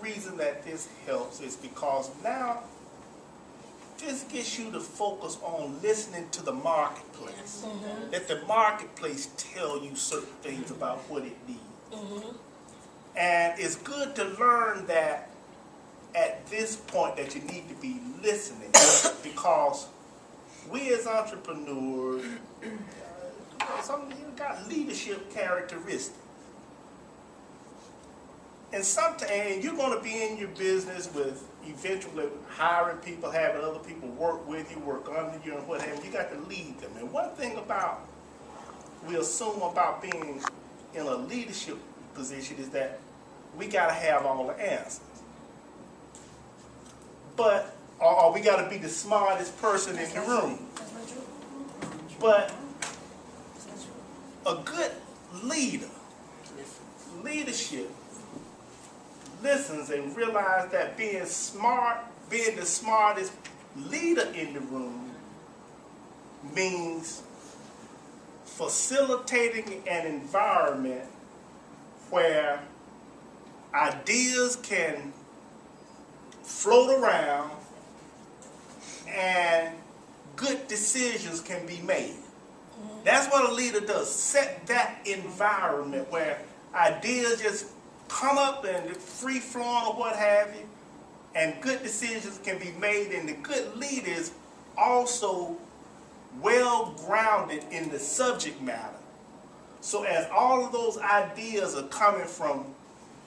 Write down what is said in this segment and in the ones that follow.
reason that this helps is because now this gets you to focus on listening to the marketplace. Let the marketplace tell you certain things about what it needs. And it's good to learn that at this point that you need to be listening, because we as entrepreneurs, some of you got leadership characteristics. And you're going to be in your business with eventually hiring people, having other people work with you, work under you, and what have you. You got to lead them. And one thing we assume about being in a leadership position is that we got to have all the answers. Or we got to be the smartest person in the room. But a good leadership listens and realizes that being the smartest leader in the room means facilitating an environment where ideas can float around and good decisions can be made. That's what a leader does. Set that environment where ideas just come up and free flowing or what have you, and good decisions can be made, and the good leader is also well grounded in the subject matter. So as all of those ideas are coming from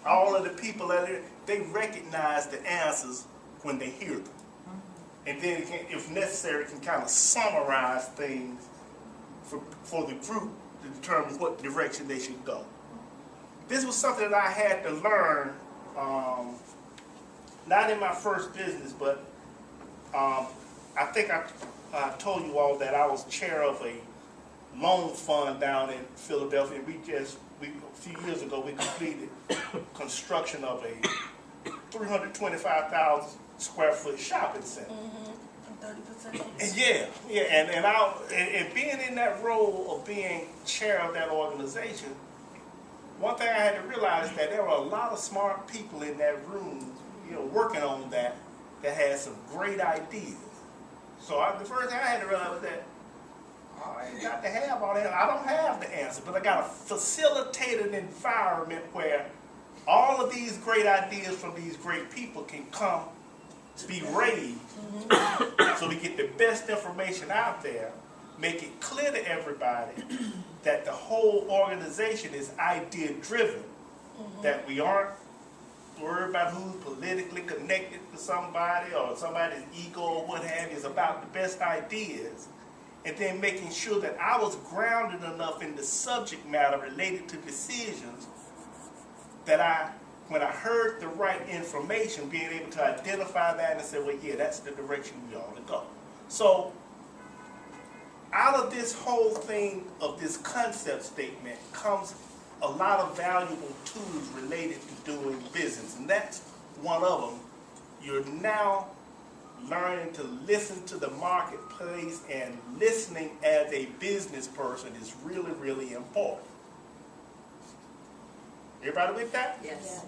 all of the people that they recognize the answers when they hear them. And then, if necessary, can kind of summarize things for the group to determine what direction they should go. This was something that I had to learn, not in my first business, but I think I told you all that I was chair of a loan fund down in Philadelphia. A few years ago, we completed construction of a 325,000 square foot shopping center. 30%. And being in that role of being chair of that organization, one thing I had to realize is that there were a lot of smart people in that room, working on that had some great ideas. So the first thing I had to realize was that I ain't got to have all that. I don't have the answer, but I got to facilitate an environment where all of these great ideas from these great people can come to be raised, so we get the best information out there, make it clear to everybody that the whole organization is idea driven, that we aren't worried about who's politically connected to somebody or somebody's ego or what have you. It's about the best ideas, and then making sure that I was grounded enough in the subject matter related to decisions that when I heard the right information, being able to identify that and say, well, yeah, that's the direction we ought to go. So out of this whole thing of this concept statement comes a lot of valuable tools related to doing business, and that's one of them. You're now learning to listen to the marketplace, and listening as a business person is really, really important. Everybody with that? Yes.